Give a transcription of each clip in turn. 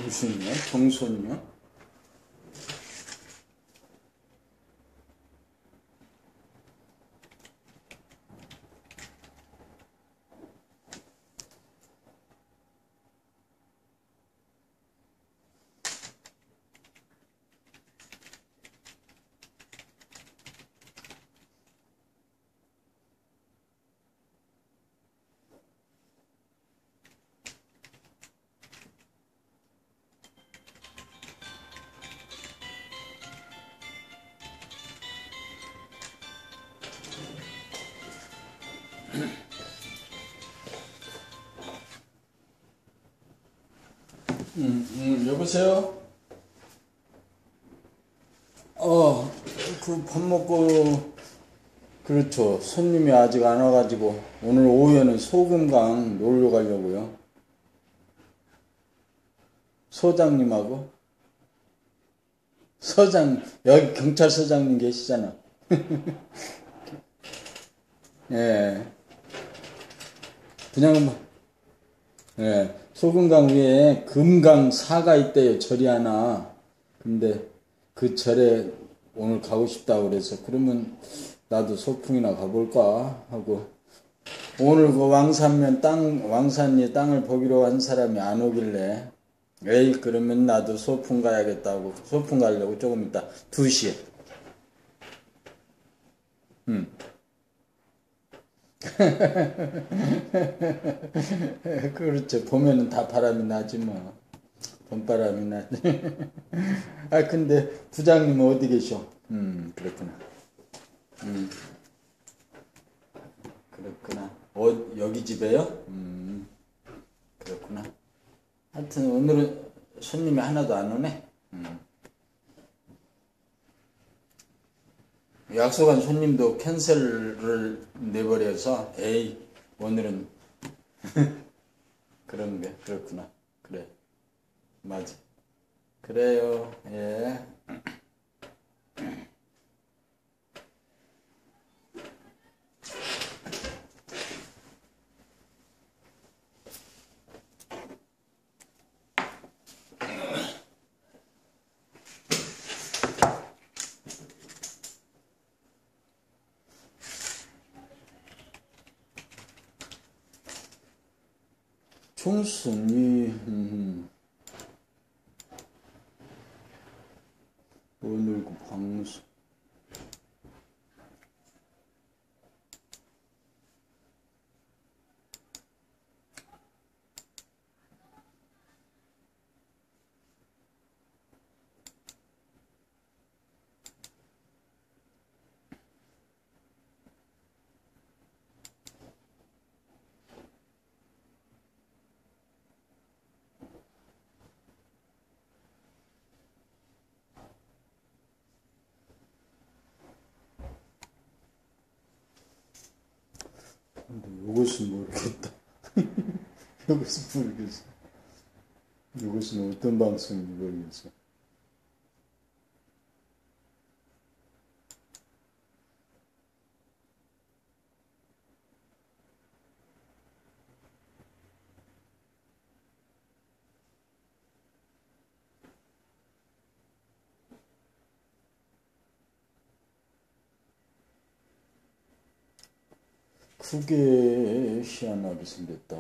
무슨요? 정손요? 여보세요? 그 밥 먹고, 그렇죠. 손님이 아직 안 와가지고, 오늘 오후에는 소금강 놀러 가려고요. 소장님하고, 여기 경찰서장님 계시잖아. 예. 그냥, 예. 소금강 위에 금강사가 있대요. 절이 하나. 근데 그 절에 오늘 가고 싶다고 그래서 그러면 나도 소풍이나 가볼까 하고 오늘 그 왕산리 땅을 보기로 한 사람이 안 오길래 에이 그러면 나도 소풍 가야겠다고 소풍 가려고 조금 이따 2시에 그렇죠. 봄에는 다 바람이 나지 뭐. 봄바람이 나지. 아 근데 부장님은 어디 계셔? 그렇구나. 음 그렇구나. 여기 집에요? 그렇구나. 하여튼 오늘은 손님이 하나도 안 오네. 약속한 손님도 캔슬을 내버려서 에이 오늘은 그런 게 그렇구나. 그래 맞아. 그래요. 예. 총순이 오늘 그 방송 이것은 모르겠다. 이것은 모르겠어. 이것은 어떤 방송인지 모르겠어. 그게 희한하게 생겼다.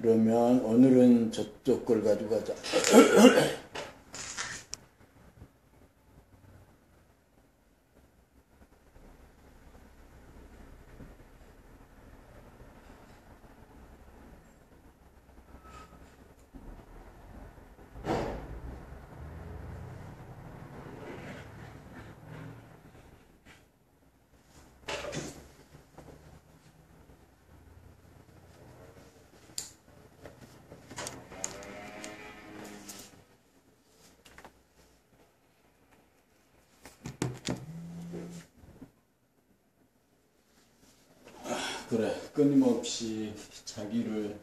그러면 오늘은 저쪽 걸 가지고 가자. 그래, 끊임없이 자기를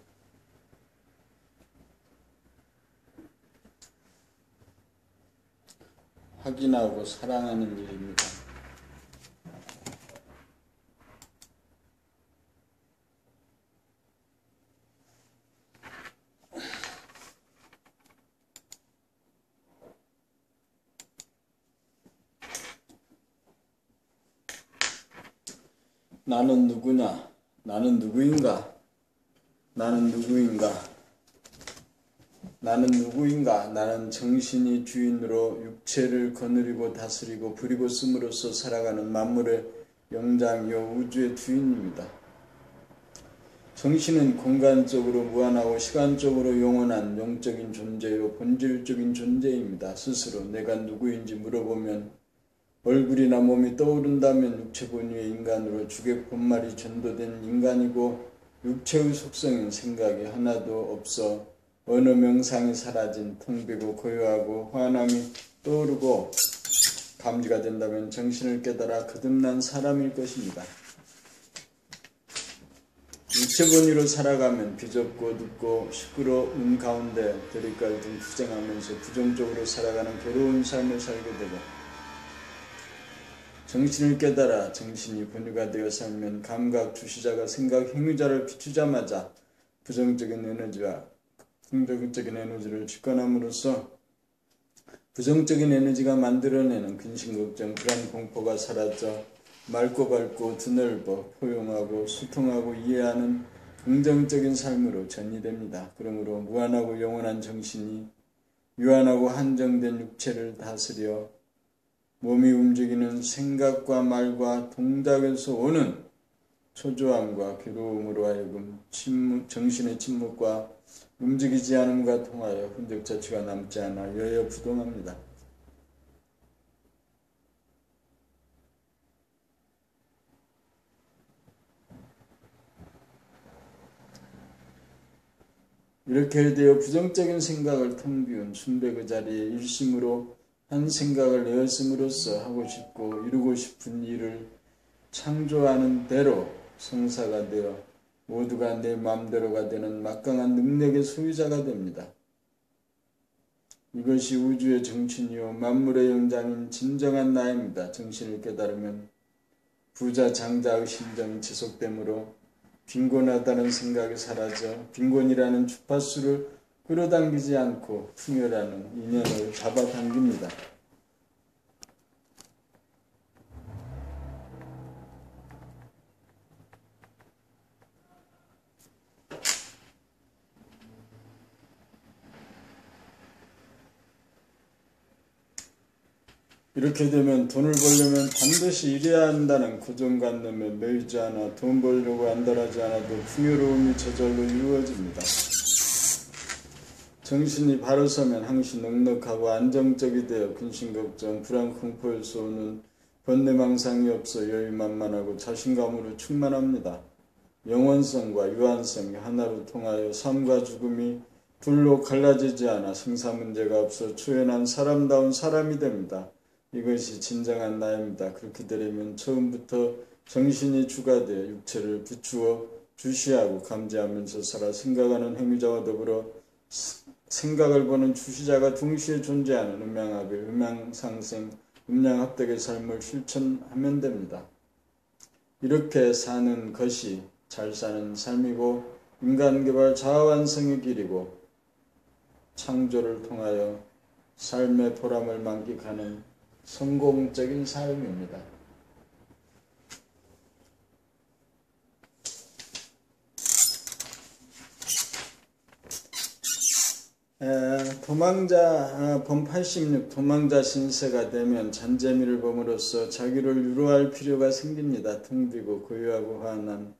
확인하고 사랑하는 일입니다. 나는 누구냐? 나는 누구인가? 나는 누구인가? 나는 누구인가? 나는 정신이 주인으로 육체를 거느리고 다스리고 부리고 씀으로써 살아가는 만물의 영장이요 우주의 주인입니다. 정신은 공간적으로 무한하고 시간적으로 영원한 영적인 존재요 본질적인 존재입니다. 스스로 내가 누구인지 물어보면 얼굴이나 몸이 떠오른다면 육체 본위의 인간으로 죽의 본말이 전도된 인간이고 육체의 속성인 생각이 하나도 없어 언어 명상이 사라진 텅 비고 고요하고 환함이 떠오르고 감지가 된다면 정신을 깨달아 거듭난 사람일 것입니다. 육체 본위로 살아가면 비좁고 어둡고 시끄러운 가운데 대립갈등 투쟁하면서 부정적으로 살아가는 괴로운 삶을 살게 되고 정신을 깨달아 정신이 본유가 되어 살면 감각 주시자가 생각 행위자를 비추자마자 부정적인 에너지와 긍정적인 에너지를 직관함으로써 부정적인 에너지가 만들어내는 근심, 걱정, 불안, 공포가 사라져 맑고 밝고 드넓어 포용하고 소통하고 이해하는 긍정적인 삶으로 전이됩니다. 그러므로 무한하고 영원한 정신이 유한하고 한정된 육체를 다스려 몸이 움직이는 생각과 말과 동작에서 오는 초조함과 괴로움으로 하여금 정신의 침묵과 움직이지 않음과 통하여 흔적 자체가 남지 않아 여여부동합니다. 이렇게 되어 부정적인 생각을 텅 비운 순배 그 자리에 일심으로 한 생각을 내었음으로써 하고 싶고 이루고 싶은 일을 창조하는 대로 성사가 되어 모두가 내 마음대로가 되는 막강한 능력의 소유자가 됩니다. 이것이 우주의 정신이요 만물의 영장인 진정한 나입니다. 정신을 깨달으면 부자 장자의 심정이 지속되므로 빈곤하다는 생각이 사라져 빈곤이라는 주파수를 끌어당기지 않고 풍요라는 인연을 잡아당깁니다. 이렇게 되면 돈을 벌려면 반드시 일해야 한다는 고정관념에 매이지 않아 돈 벌려고 안달하지 않아도 풍요로움이 저절로 이루어집니다. 정신이 바로 서면 항시 넉넉하고 안정적이 되어 근심걱정, 불안, 공포에서 오는 번뇌망상이 없어 여유만만하고 자신감으로 충만합니다. 영원성과 유한성이 하나로 통하여 삶과 죽음이 둘로 갈라지지 않아 생사문제가 없어 초연한 사람다운 사람이 됩니다. 이것이 진정한 나입니다. 그렇게 되려면 처음부터 정신이 주가 되어 육체를 비추어 주시하고 감지하면서 살아 생각하는 행위자와 더불어 생각을 보는 주시자가 동시에 존재하는 음양합의, 음양상생, 음양합덕의 삶을 실천하면 됩니다. 이렇게 사는 것이 잘 사는 삶이고 인간개발 자아완성의 길이고 창조를 통하여 삶의 보람을 만끽하는 성공적인 삶입니다. 본 86 도망자 신세가 되면 잔재미를 범으로써 자기를 위로할 필요가 생깁니다. 텅 비고 고요하고 환한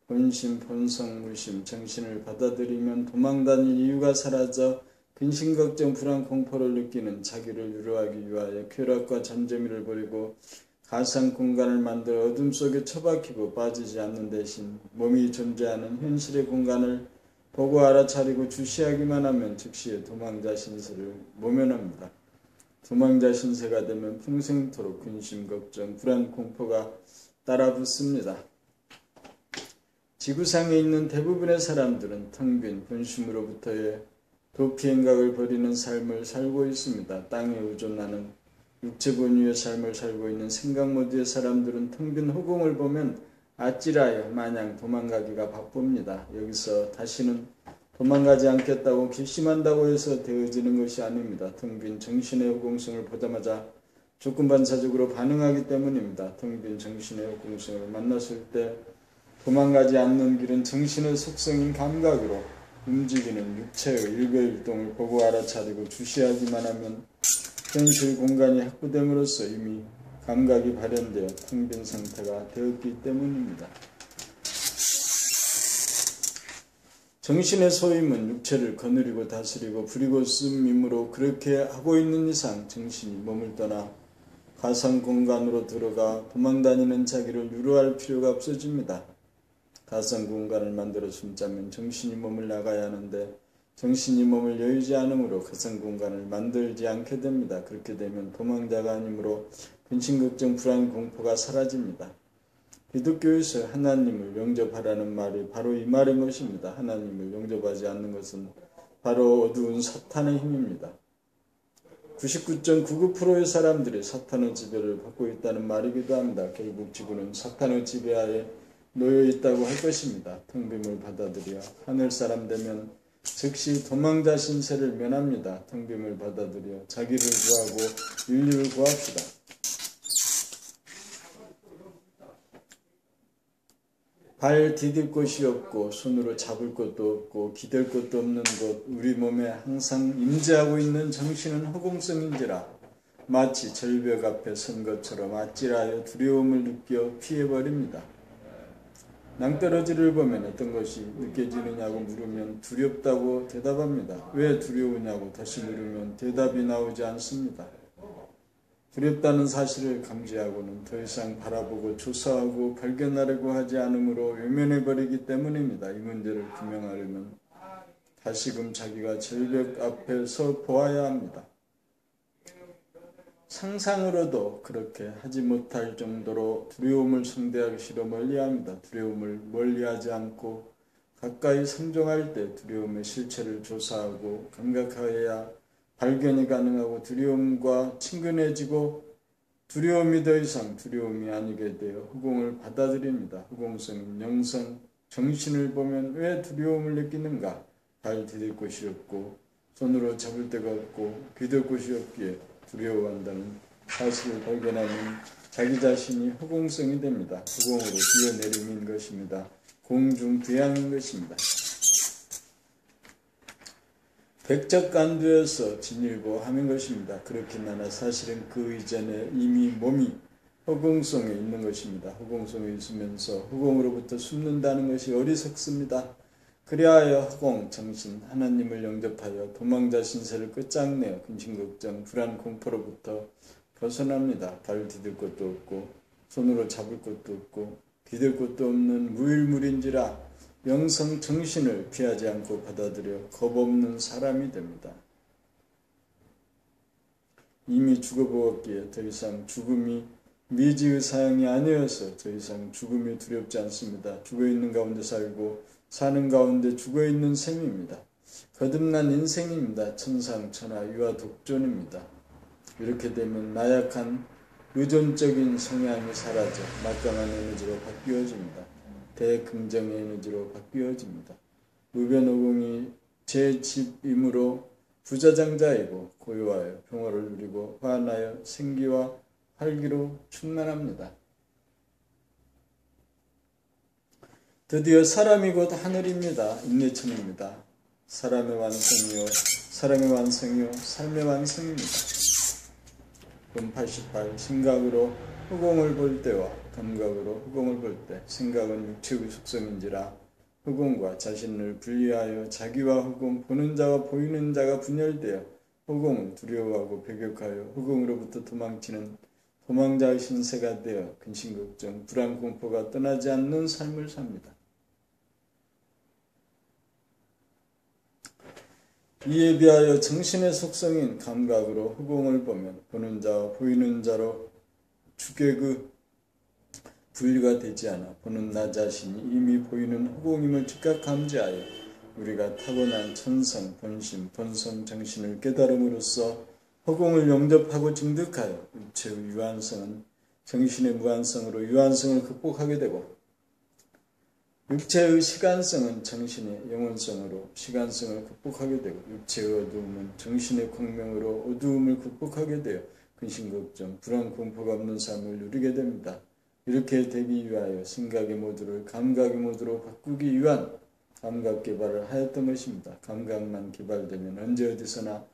본심, 본성, 무심, 정신을 받아들이면 도망다닐 이유가 사라져 근심, 걱정, 불안, 공포를 느끼는 자기를 위로하기 위하여 쾌락과 잔재미를 버리고 가상 공간을 만들어 어둠 속에 처박히고 빠지지 않는 대신 몸이 존재하는 현실의 공간을 보고 알아차리고 주시하기만 하면 즉시의 도망자 신세를 모면합니다. 도망자 신세가 되면 평생토록 근심, 걱정, 불안, 공포가 따라붙습니다. 지구상에 있는 대부분의 사람들은 텅 빈 본심으로부터의 도피행각을 벌이는 삶을 살고 있습니다. 땅에 의존하는 육체 본위의 삶을 살고 있는 생각 모드의 사람들은 텅 빈 허공을 보면 아찔하여 마냥 도망가기가 바쁩니다. 여기서 다시는 도망가지 않겠다고 결심한다고 해서 되어지는 것이 아닙니다. 텅 빈 정신의 허공성을 보자마자 조건반사적으로 반응하기 때문입니다. 텅 빈 정신의 허공성을 만났을 때 도망가지 않는 길은 정신의 속성인 감각으로 움직이는 육체의 일거일동을 보고 알아차리고 주시하기만 하면 현실 공간이 확보됨으로써 이미 감각이 발현되어 텅 빈 상태가 되었기 때문입니다. 정신의 소임은 육체를 거느리고 다스리고 부리고 씀이므로 그렇게 하고 있는 이상 정신이 몸을 떠나 가상 공간으로 들어가 도망다니는 자기를 유로할 필요가 없어집니다. 가상 공간을 만들어 숨자면 정신이 몸을 나가야 하는데 정신이 몸을 여유지 않으므로 가상 공간을 만들지 않게 됩니다. 그렇게 되면 도망자가 아니므로 근심걱정 불안 공포가 사라집니다. 기독교에서 하나님을 영접하라는 말이 바로 이 말인 것입니다. 하나님을 영접하지 않는 것은 바로 어두운 사탄의 힘입니다. 99.99%의 사람들이 사탄의 지배를 받고 있다는 말이기도 합니다. 결국 지구는 사탄의 지배하에 놓여 있다고 할 것입니다. 텅빔을 받아들여 하늘 사람 되면 즉시 도망자 신세를 면합니다. 텅빔을 받아들여 자기를 구하고 인류를 구합시다. 발 디딜 곳이 없고 손으로 잡을 것도 없고 기댈 것도 없는 곳 우리 몸에 항상 임재하고 있는 정신은 허공성인지라 마치 절벽 앞에 선 것처럼 아찔하여 두려움을 느껴 피해버립니다. 낭떠러지를 보면 어떤 것이 느껴지느냐고 물으면 두렵다고 대답합니다. 왜 두려우냐고 다시 물으면 대답이 나오지 않습니다. 두렵다는 사실을 감지하고는 더 이상 바라보고 조사하고 발견하려고 하지 않으므로 외면해버리기 때문입니다. 이 문제를 규명하려면 다시금 자기가 절벽 앞에 서 보아야 합니다. 상상으로도 그렇게 하지 못할 정도로 두려움을 상대하기 싫어 멀리합니다. 두려움을 멀리하지 않고 가까이 상종할 때 두려움의 실체를 조사하고 감각하여야 발견이 가능하고 두려움과 친근해지고 두려움이 더 이상 두려움이 아니게 되어 허공을 받아들입니다. 허공성인 영성, 정신을 보면 왜 두려움을 느끼는가? 발 디딜 곳이 없고 손으로 잡을 데가 없고 귀댈 곳이 없기에 두려워한다는 사실을 발견하면 자기 자신이 허공성이 됩니다. 허공으로 뛰어내림인 것입니다. 공중부양인 것입니다. 백작간두에서 진일보함인 것입니다. 그렇긴 하나 사실은 그 이전에 이미 몸이 허공성에 있는 것입니다. 허공성에 있으면서 허공으로부터 숨는다는 것이 어리석습니다. 그리하여 허공, 정신, 하나님을 영접하여 도망자 신세를 끝장내어 근심걱정, 불안, 공포로부터 벗어납니다. 발 디딜 것도 없고 손으로 잡을 것도 없고 기댈 것도 없는 무일물인지라 영성 정신을 피하지 않고 받아들여 겁없는 사람이 됩니다. 이미 죽어보았기에 더 이상 죽음이 미지의 사형이 아니어서 더 이상 죽음이 두렵지 않습니다. 죽어있는 가운데 살고 사는 가운데 죽어있는 셈입니다. 거듭난 인생입니다. 천상천하 유아 독존입니다. 이렇게 되면 나약한 의존적인 성향이 사라져 막강한 에너지로 바뀌어집니다. 대긍정의 에너지로 바뀌어집니다. 무변호공이 제 집이므로 부자장자이고 고요하여 평화를 누리고 환하여 생기와 활기로 충만합니다. 드디어 사람이 곧 하늘입니다. 인내천입니다. 사람의 완성이요 사람의 완성이요 삶의 완성입니다. 금 88 생각으로 허공을 볼 때와 감각으로 허공을 볼 때 생각은 육체의 속성인지라 허공과 자신을 분리하여 자기와 허공 보는 자와 보이는 자가 분열되어 허공을 두려워하고 배격하여 허공으로부터 도망치는 도망자의 신세가 되어 근심걱정 불안 공포가 떠나지 않는 삶을 삽니다. 이에 비하여 정신의 속성인 감각으로 허공을 보면 보는 자와 보이는 자로 주객의 분리가 되지 않아 보는 나 자신이 이미 보이는 허공임을 즉각 감지하여 우리가 타고난 천성, 본심, 본성 정신을 깨달음으로써 허공을 영접하고 증득하여 육체의 유한성은 정신의 무한성으로 유한성을 극복하게 되고 육체의 시간성은 정신의 영원성으로 시간성을 극복하게 되고 육체의 어두움은 정신의 광명으로 어두움을 극복하게 되어 근심, 걱정, 불안, 공포가 없는 삶을 누리게 됩니다. 이렇게 되기 위하여 생각의 모드를 감각의 모드로 바꾸기 위한 감각 개발을 하였던 것입니다. 감각만 개발되면 언제 어디서나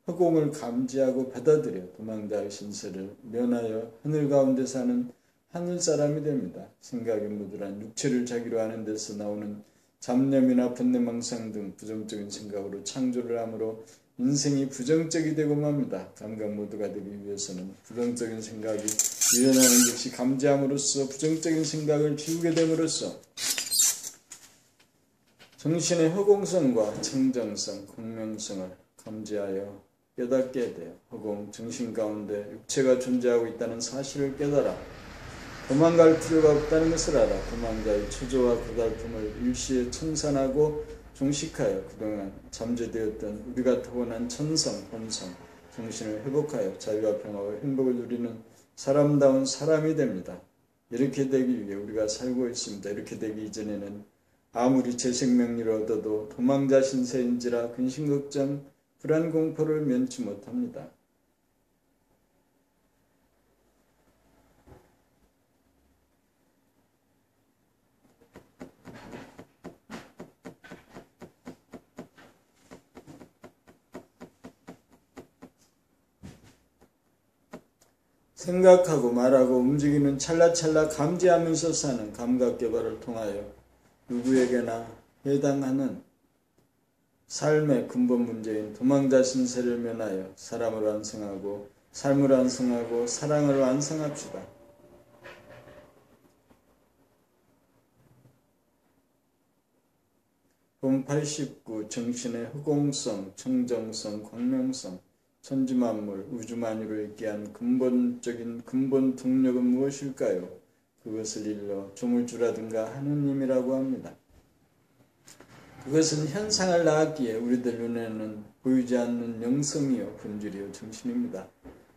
허공을 감지하고 받아들여 도망자의 신세를 면하여 하늘 가운데 사는 하늘 사람이 됩니다. 생각의 모드란 육체를 자기로 하는 데서 나오는 잡념이나 번뇌망상 등 부정적인 생각으로 창조를 하므로 인생이 부정적이 되고 맙니다. 감각 모드가 되기 위해서는 부정적인 생각이 일어나는 듯이 감지함으로써 부정적인 생각을 지우게 됨으로써 정신의 허공성과 청정성, 공명성을 감지하여 깨닫게 돼요. 허공, 정신 가운데 육체가 존재하고 있다는 사실을 깨달아 도망갈 필요가 없다는 것을 알아 도망자의 초조와 고달픔을 일시에 청산하고 종식하여 그동안 잠재되었던 우리가 타고난 천성, 본성, 정신을 회복하여 자유와 평화와 행복을 누리는 사람다운 사람이 됩니다. 이렇게 되기 위해 우리가 살고 있습니다. 이렇게 되기 이전에는 아무리 재생명리를 얻어도 도망자 신세인지라 근심걱정, 불안, 공포를 면치 못합니다. 생각하고 말하고 움직이는 찰나찰나 감지하면서 사는 감각 개발을 통하여 누구에게나 해당하는 삶의 근본 문제인 도망자 신세를 면하여 사람을 완성하고 삶을 완성하고 사랑을 완성합시다. 본 89 정신의 허공성, 청정성, 광명성 천지만물, 우주만유를 있게 한 근본적인 근본 동력은 무엇일까요? 그것을 일러 조물주라든가 하느님이라고 합니다. 그것은 현상을 낳았기에 우리들 눈에는 보이지 않는 영성이요 본질이요 정신입니다.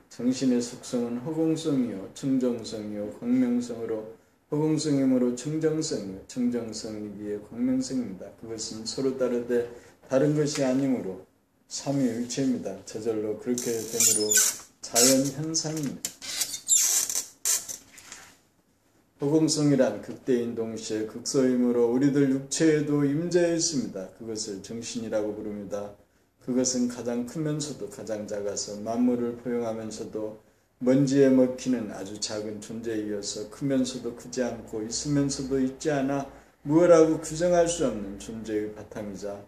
정신의 속성은 허공성이요 청정성이요 광명성으로 허공성이므로 청정성이요 청정성이기에 광명성입니다. 그것은 서로 다르되 다른 것이 아니므로 삼위일체입니다. 저절로 그렇게 되므로 자연현상입니다. 허공성이란 극대인 동시에 극소이므로 우리들 육체에도 임재해 있습니다. 그것을 정신이라고 부릅니다. 그것은 가장 크면서도 가장 작아서 만물을 포용하면서도 먼지에 먹히는 아주 작은 존재이어서 크면서도 크지 않고 있으면서도 있지 않아 무엇라고 규정할 수 없는 존재의 바탕이자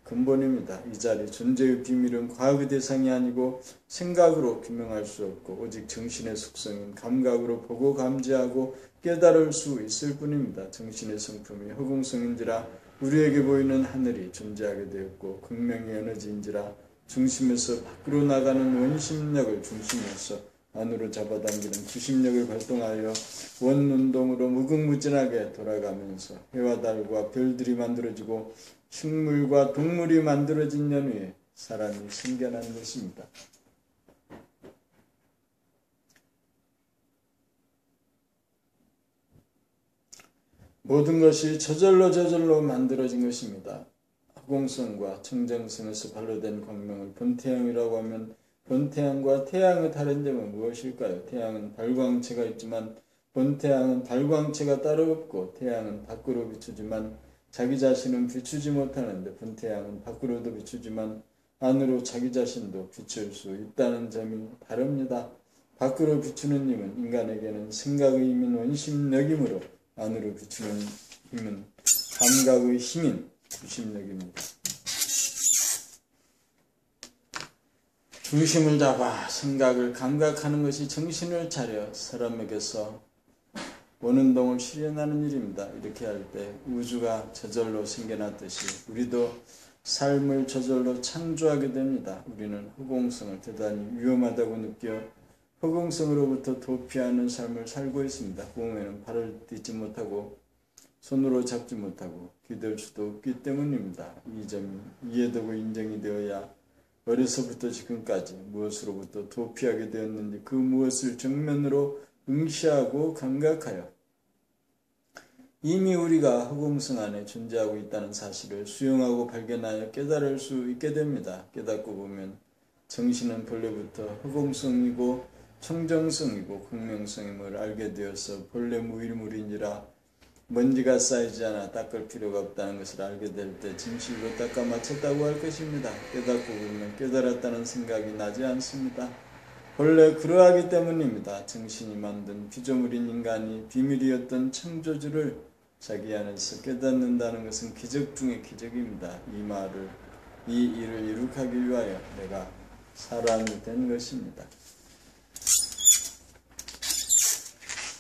근본입니다. 이 자리 존재의 비밀은 과학의 대상이 아니고 생각으로 규명할 수 없고 오직 정신의 속성인 감각으로 보고 감지하고 깨달을 수 있을 뿐입니다. 정신의 성품이 허공성인지라 우리에게 보이는 하늘이 존재하게 되었고 극명의 에너지인지라 중심에서 밖으로 나가는 원심력을 중심에서 안으로 잡아당기는 구심력을 발동하여 원운동으로 무궁무진하게 돌아가면서 해와 달과 별들이 만들어지고 식물과 동물이 만들어진 연후에 사람이 생겨난 것입니다. 모든 것이 저절로 만들어진 것입니다. 허공성과 청정성에서 발로된 광명을 본태양이라고 하면 본태양과 태양의 다른 점은 무엇일까요? 태양은 발광체가 있지만 본태양은 발광체가 따로 없고 태양은 밖으로 비추지만 자기 자신은 비추지 못하는데 본태양은 밖으로도 비추지만 안으로 자기 자신도 비출 수 있다는 점이 다릅니다. 밖으로 비추는 힘은 인간에게는 생각의 힘인 원심력이므로 안으로 비추는 힘은 감각의 힘인 구심력입니다. 중심을 잡아 생각을 감각하는 것이 정신을 차려 사람에게서 원운동을 실현하는 일입니다. 이렇게 할 때 우주가 저절로 생겨났듯이 우리도 삶을 저절로 창조하게 됩니다. 우리는 허공성을 대단히 위험하다고 느껴 허공성으로부터 도피하는 삶을 살고 있습니다. 허공에는 발을 딛지 못하고 손으로 잡지 못하고 기댈 수도 없기 때문입니다. 이 점이 이해되고 인정이 되어야 어려서부터 지금까지 무엇으로부터 도피하게 되었는지 그 무엇을 정면으로 응시하고 감각하여 이미 우리가 허공성 안에 존재하고 있다는 사실을 수용하고 발견하여 깨달을 수 있게 됩니다. 깨닫고 보면 정신은 본래부터 허공성이고 청정성이고 공명성임을 알게 되어서 본래 무일물인지라 먼지가 쌓이지 않아 닦을 필요가 없다는 것을 알게 될 때 진실로 닦아 마쳤다고 할 것입니다. 깨닫고 보면 깨달았다는 생각이 나지 않습니다. 본래 그러하기 때문입니다. 정신이 만든 피조물인 인간이 비밀이었던 창조주를 자기 안에서 깨닫는다는 것은 기적 중의 기적입니다. 이 일을 이룩하기 위하여 내가 사람이 된 것입니다.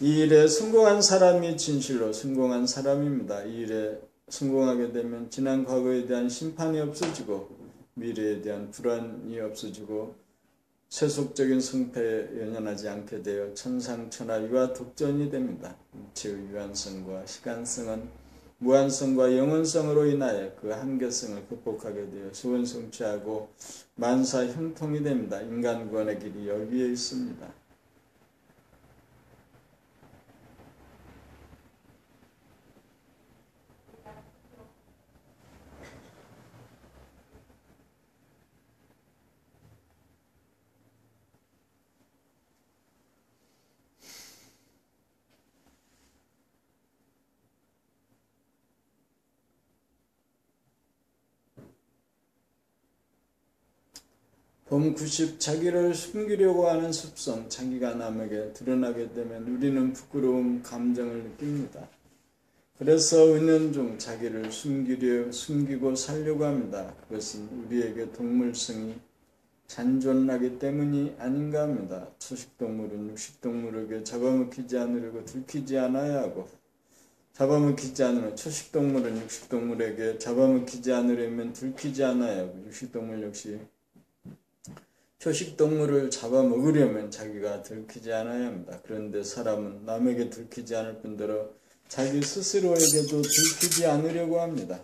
이 일에 성공한 사람이 진실로 성공한 사람입니다. 이 일에 성공하게 되면 지난 과거에 대한 심판이 없어지고 미래에 대한 불안이 없어지고 세속적인 성패에 연연하지 않게 되어 천상천하위와 독전이 됩니다. 육체의 유한성과 시간성은 무한성과 영원성으로 인하여 그 한계성을 극복하게 되어 소원 성취하고 만사 형통이 됩니다. 인간 구원의 길이 여기에 있습니다. 봄 90 자기를 숨기려고 하는 습성, 자기가 남에게 드러나게 되면 우리는 부끄러움, 감정을 느낍니다. 그래서 은연중 자기를 숨기고 살려고 합니다. 그것은 우리에게 동물성이 잔존하기 때문이 아닌가 합니다. 초식동물은 육식동물에게 잡아먹히지 않으려고 들키지 않아야 하고 잡아먹히지 않으면 초식동물은 육식동물에게 잡아먹히지 않으려면 들키지 않아야 하고 육식동물 역시 초식동물을 잡아먹으려면 자기가 들키지 않아야 합니다. 그런데 사람은 남에게 들키지 않을 뿐더러 자기 스스로에게도 들키지 않으려고 합니다.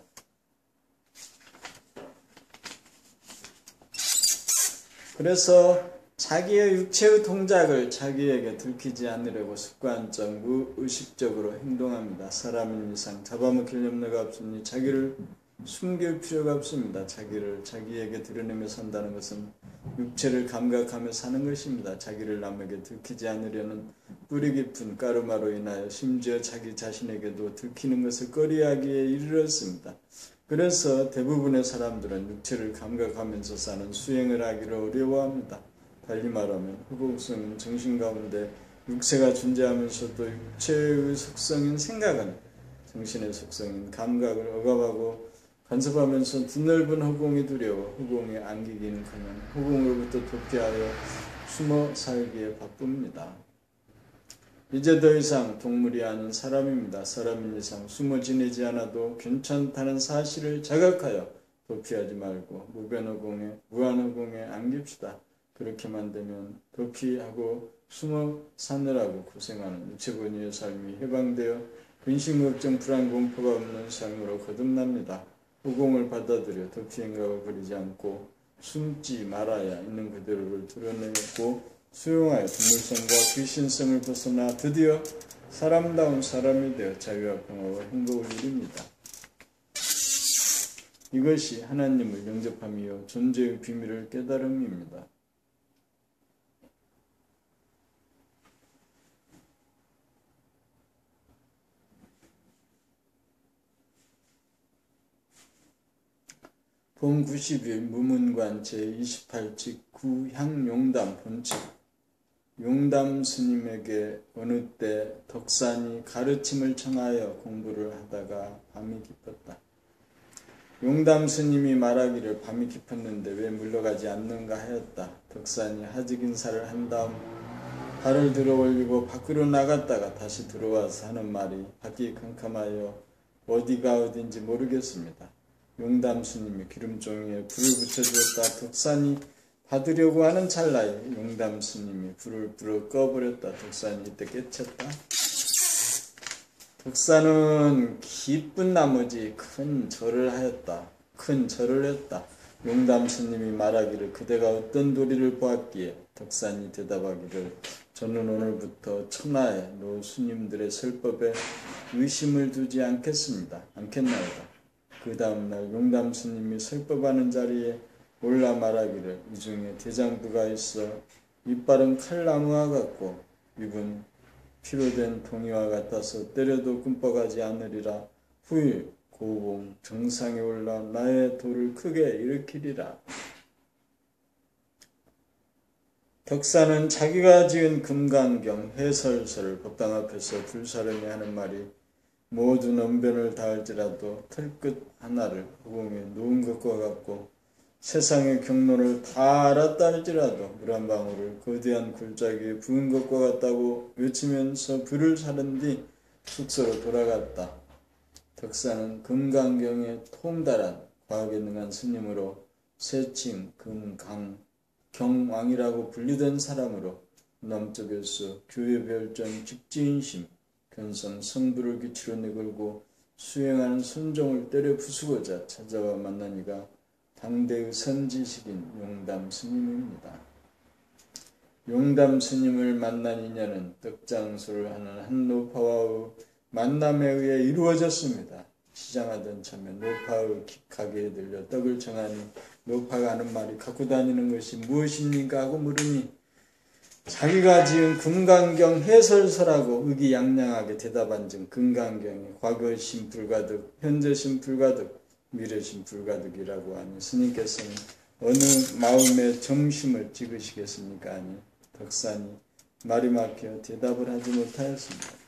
그래서 자기의 육체의 동작을 자기에게 들키지 않으려고 습관적, 무의식적으로 행동합니다. 사람인 이상 잡아먹힐 염려가 없으니 자기를 숨길 필요가 없습니다. 자기를 자기에게 드러내며 산다는 것은 육체를 감각하며 사는 것입니다. 자기를 남에게 들키지 않으려는 뿌리 깊은 까르마로 인하여 심지어 자기 자신에게도 들키는 것을 꺼려하기에 이르렀습니다. 그래서 대부분의 사람들은 육체를 감각하면서 사는 수행을 하기를 어려워합니다. 달리 말하면 허공성인 정신 가운데 육체가 존재하면서도 육체의 속성인 생각은 정신의 속성인 감각을 억압하고 간섭하면서 드넓은 허공이 두려워 허공에 안기기는커녕 허공으로부터 도피하여 숨어 살기에 바쁩니다. 이제 더 이상 동물이 아닌 사람입니다. 사람인 이상 숨어 지내지 않아도 괜찮다는 사실을 자각하여 도피하지 말고 무변허공에 무한허공에 안깁시다. 그렇게만 되면 도피하고 숨어 사느라고 고생하는 육체본위의 삶이 해방되어 근심, 걱정, 불안, 공포가 없는 삶으로 거듭납니다. 허공을 받아들여 도피 행각을 버리지 않고 숨지 말아야 있는 그대로를 드러내고 수용하여 동물성과 귀신성을 벗어나 드디어 사람다운 사람이 되어 자유와 평화와 행복을 이룹니다. 이것이 하나님을 영접함이요 존재의 비밀을 깨달음입니다. 봄 90일 무문관 제28칙 구향용담 본칙 용담 스님에게 어느 때 덕산이 가르침을 청하여 공부를 하다가 밤이 깊었다. 용담 스님이 말하기를 밤이 깊었는데 왜 물러가지 않는가 하였다. 덕산이 하직 인사를 한 다음 발을 들어 올리고 밖으로 나갔다가 다시 들어와서 하는 말이 밖이 캄캄하여 어디가 어딘지 모르겠습니다. 용담 스님이 기름종이에 불을 붙여주었다. 덕산이 받으려고 하는 찰나에 용담 스님이 불을 불어 꺼버렸다. 덕산이 이때 깨쳤다. 덕산은 기쁜 나머지 큰 절을 하였다. 큰 절을 했다. 용담 스님이 말하기를 그대가 어떤 도리를 보았기에 덕산이 대답하기를 저는 오늘부터 천하의 노스님들의 설법에 의심을 두지 않겠나이다. 그 다음날 용담 스님이 설법하는 자리에 올라 말하기를 이 중에 대장부가 있어 이빨은 칼나무와 같고 입은 피로 된 동이와 같아서 때려도 꿈뻑하지 않으리라. 후일 고봉 정상에 올라 나의 도를 크게 일으키리라. 덕산은 자기가 지은 금강경 해설서를 법당 앞에서 두 사람이 하는 말이 모두 넘변을 다할지라도 털끝 하나를 허공에 놓은 것과 같고 세상의 경로를 다 알았다 할지라도 물 한 방울을 거대한 굴착에 부은 것과 같다고 외치면서 불을 사른 뒤 숙소로 돌아갔다. 덕산은 금강경에 통달한 과학에 능한 스님으로 세칭 금강경왕이라고 불리던 사람으로 남쪽에서 교회별전 직지인심 견성 성부를 기치로 내걸고 수행하는 순종을 때려 부수고자 찾아와 만나니가 당대의 선지식인 용담 스님입니다. 용담 스님을 만난 인연은 떡장수를 하는 한 노파와의 만남에 의해 이루어졌습니다. 시장하던 참에 노파의 킥하게 들려 떡을 정하니 노파가 하는 말이 갖고 다니는 것이 무엇입니까? 하고 물으니 자기가 지은 금강경 해설서라고 의기양양하게 대답한 즉 금강경이 과거심 불가득, 현재심 불가득, 미래심 불가득이라고 하니 스님께서는 어느 마음에 점심을 찍으시겠습니까? 하니 덕산이 말이 막혀 대답을 하지 못하였습니다.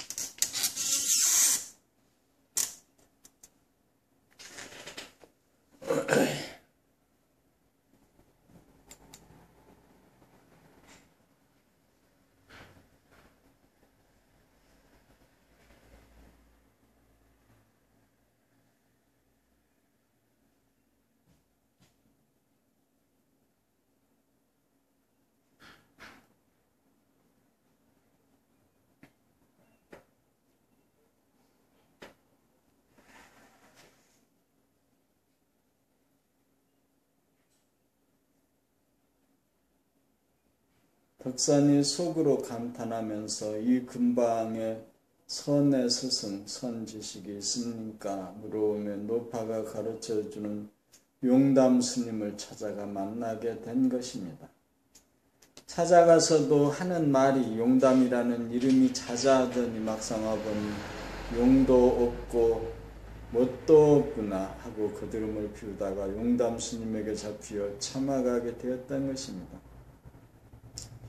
덕산이 속으로 감탄하면서 이 근방에 선의 스승, 선지식이 있습니까? 물어오면 노파가 가르쳐주는 용담 스님을 찾아가 만나게 된 것입니다. 찾아가서도 하는 말이 용담이라는 이름이 자자하더니 막상 와보니 용도 없고 뭣도 없구나 하고 거드름을 피우다가 용담 스님에게 잡히어 참아가게 되었던 것입니다.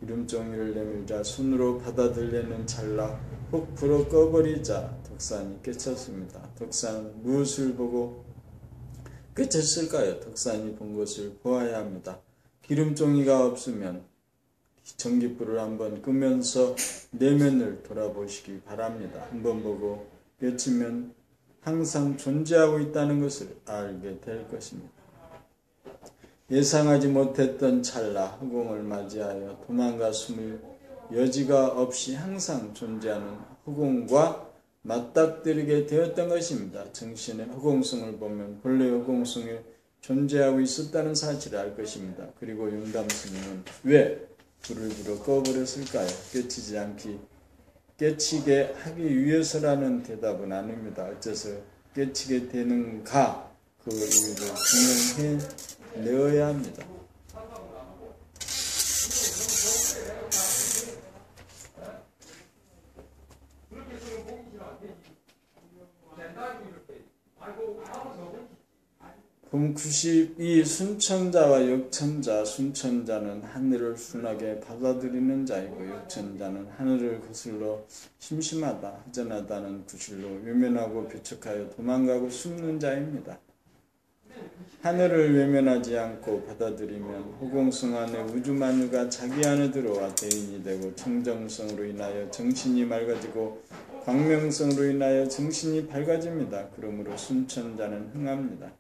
기름종이를 내밀자 손으로 받아들려는 찰나 훅 불어 꺼버리자 덕산이 깨쳤습니다. 덕산은 무엇을 보고 깨쳤을까요? 덕산이 본 것을 보아야 합니다. 기름종이가 없으면 전깃불을 한번 끄면서 내면을 돌아보시기 바랍니다. 한번 보고 깨치면 항상 존재하고 있다는 것을 알게 될 것입니다. 예상하지 못했던 찰나 허공을 맞이하여 도망가 숨을 여지가 없이 항상 존재하는 허공과 맞닥뜨리게 되었던 것입니다. 정신의 허공성을 보면 본래 허공성에 존재하고 있었다는 사실을 알 것입니다. 그리고 용담 스님은 왜 불을 불어 꺼버렸을까요? 깨치게 하기 위해서라는 대답은 아닙니다. 어째서 깨치게 되는가? 그 이유를 증명해 내어야 합니다. 품 92 순천자와 역천자. 순천자는 하늘을 순하게 받아들이는 자이고 역천자는 하늘을 거슬러 심심하다, 허전하다는 구실로 외면하고 배척하여 도망가고 숨는 자입니다. 하늘을 외면하지 않고 받아들이면 허공성 안에 우주만유가 자기 안에 들어와 대인이 되고 청정성으로 인하여 정신이 맑아지고 광명성으로 인하여 정신이 밝아집니다. 그러므로 순천자는 흥합니다.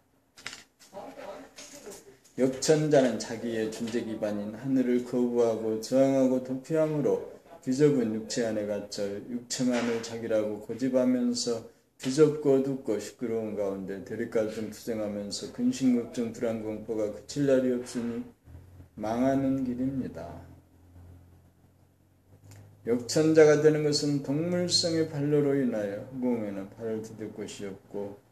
역천자는 자기의 존재 기반인 하늘을 거부하고 저항하고 도피함으로 귀접은 육체 안에 갇혀 육체만을 자기라고 고집하면서 귀접고 어둡고 시끄러운 가운데 대립갈등 투쟁하면서 근심 걱정 불안 공포가 그칠 날이 없으니 망하는 길입니다. 역천자가 되는 것은 동물성의 반로로 인하여 허공에는 발을 디딜 곳이 없고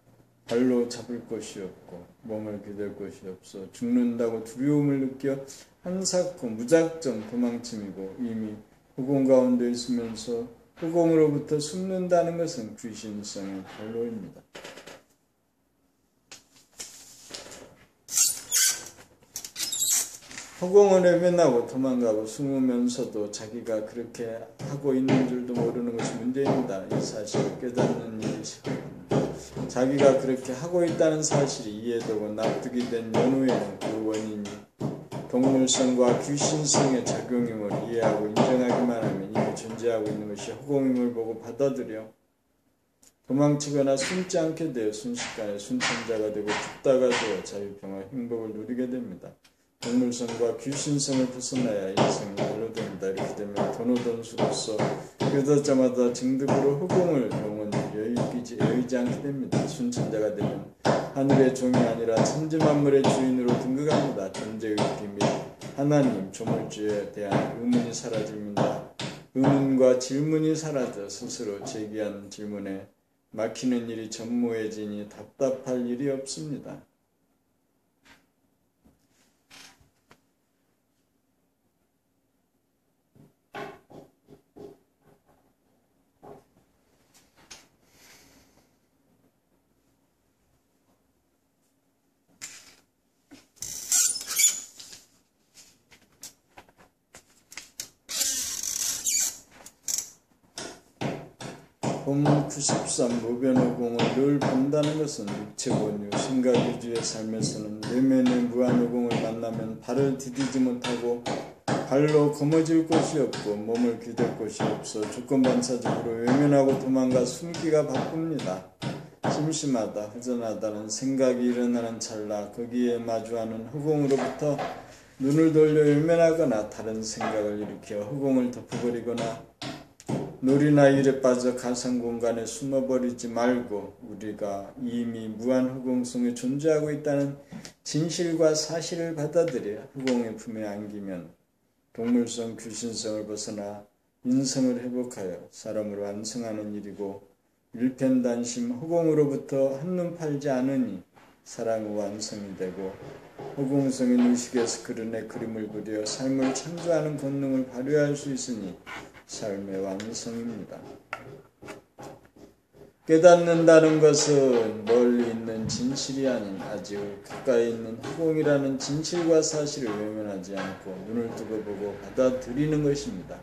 발로 잡을 곳이 없고 몸을 기댈 곳이 없어 죽는다고 두려움을 느껴 한사코 무작정 도망침이고 이미 허공 가운데 있으면서 허공으로부터 숨는다는 것은 귀신성의 발로입니다. 허공을 외면하고 도망가고 숨으면서도 자기가 그렇게 하고 있는 줄도 모르는 것이 문제입니다. 이 사실을 깨닫는 일이 시작합니다. 자기가 그렇게 하고 있다는 사실이 이해되고 납득이 된 연후에는 그 원인이 동물성과 귀신성의 작용임을 이해하고 인정하기만 하면 이미 존재하고 있는 것이 허공임을 보고 받아들여 도망치거나 숨지 않게 되어 순식간에 순천자가 되고 죽다가 되어 자유평화 행복을 누리게 됩니다. 동물성과 귀신성을 벗어나야 인생이 완료됩니다. 이렇게 되면 돈오돈수로서 깨닫자마자 증득으로 허공을 영원히 여의지 않게 됩니다. 순천자가 되면 하늘의 종이 아니라 천지만물의 주인으로 등극합니다. 존재의 비밀, 하나님, 조물주에 대한 의문이 사라집니다. 의문과 질문이 사라져 스스로 제기한 질문에 막히는 일이 전무해지니 답답할 일이 없습니다. 봄 93 무변허공을 늘 본다는 것은 육체본유, 생각위주의 삶에서는 내면의 무한허공을 만나면 발을 디디지 못하고 발로 거머쥘 곳이 없고 몸을 기댈 곳이 없어 조건반사적으로 외면하고 도망가 숨기가 바쁩니다. 심심하다, 허전하다는 생각이 일어나는 찰나 거기에 마주하는 허공으로부터 눈을 돌려 외면하거나 다른 생각을 일으켜 허공을 덮어버리거나 놀이나 일에 빠져 가상공간에 숨어버리지 말고 우리가 이미 무한 허공 속에 존재하고 있다는 진실과 사실을 받아들여 허공의 품에 안기면 동물성 귀신성을 벗어나 인성을 회복하여 사람으로 완성하는 일이고 일편단심 허공으로부터 한눈 팔지 않으니 사랑의 완성이 되고 허공성인 의식에서 그려내 그림을 그려 삶을 창조하는 권능을 발휘할 수 있으니 삶의 완성입니다. 깨닫는다는 것은 멀리 있는 진실이 아닌 아직 가까이 있는 허공이라는 진실과 사실을 외면하지 않고 눈을 뜨고 보고 받아들이는 것입니다.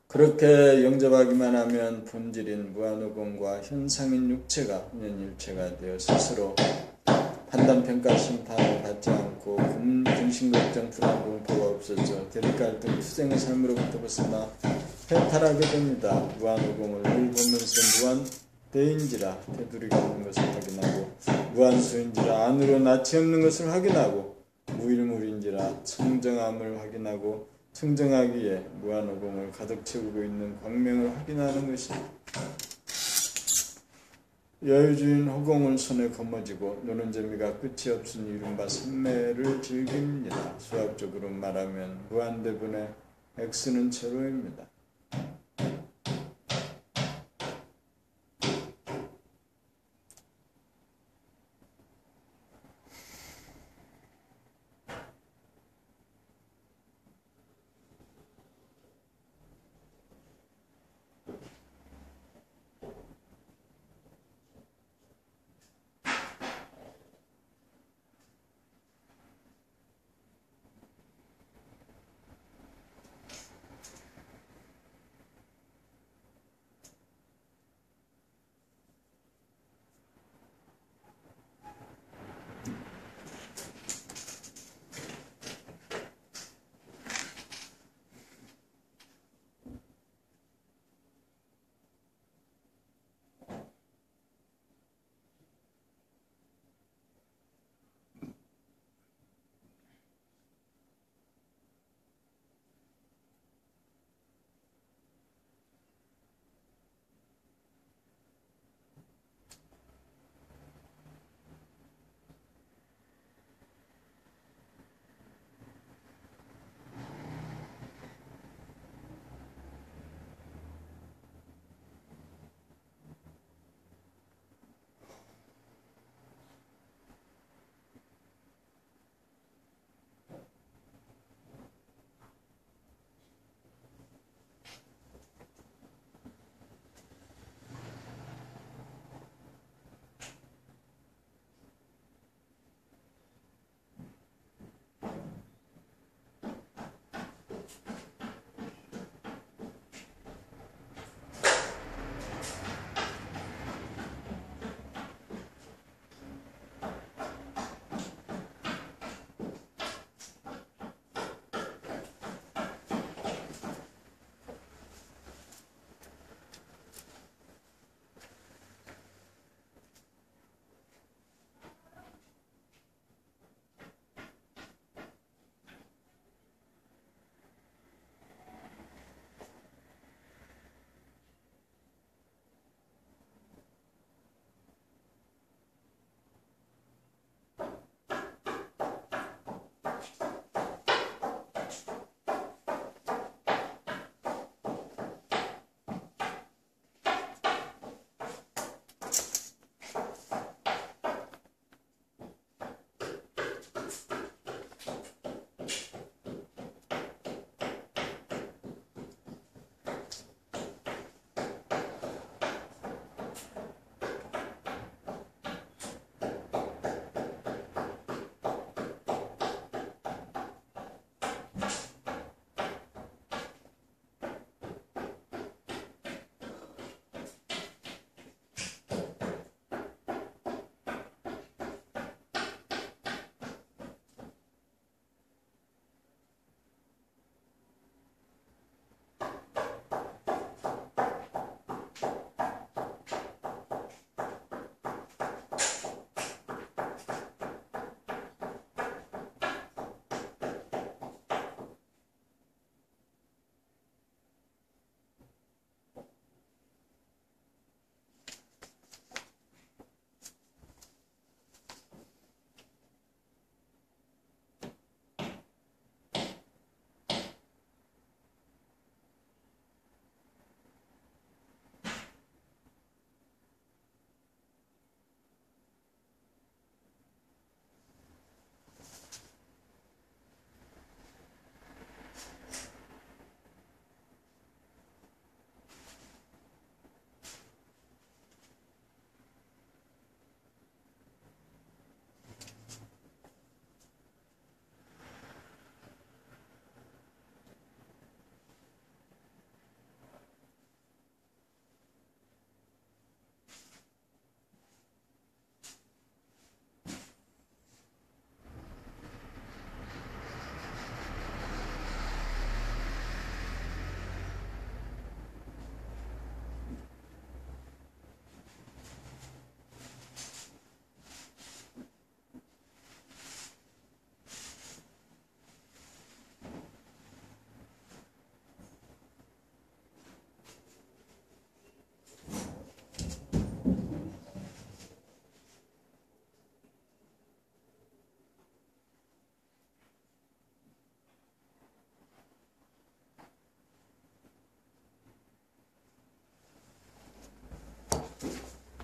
그렇게 영접하기만 하면 본질인 무한허공과 현상인 육체가 혼연일체가 되어 스스로 판단평가 심판을 받지 않고 근심걱정 불안 공포가 없어져 대립갈등 투쟁의 삶으로부터 벗어나 해탈하게 됩니다. 무한허공을 늘 보면서 무한대인지라 테두리가 없는 것을 확인하고 무한수인지라 안으로 낯이 없는 것을 확인하고 무일물인지라 청정함을 확인하고 청정하기에 무한허공을 가득 채우고 있는 광명을 확인하는 것입니다. 여유주인 허공을 손에 거머쥐고 노는 재미가 끝이 없으니 이른바 산매를 즐깁니다. 수학적으로 말하면 무한대분의 x는 제로입니다.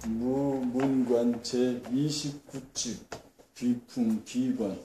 무문관 제29집 귀풍 귀건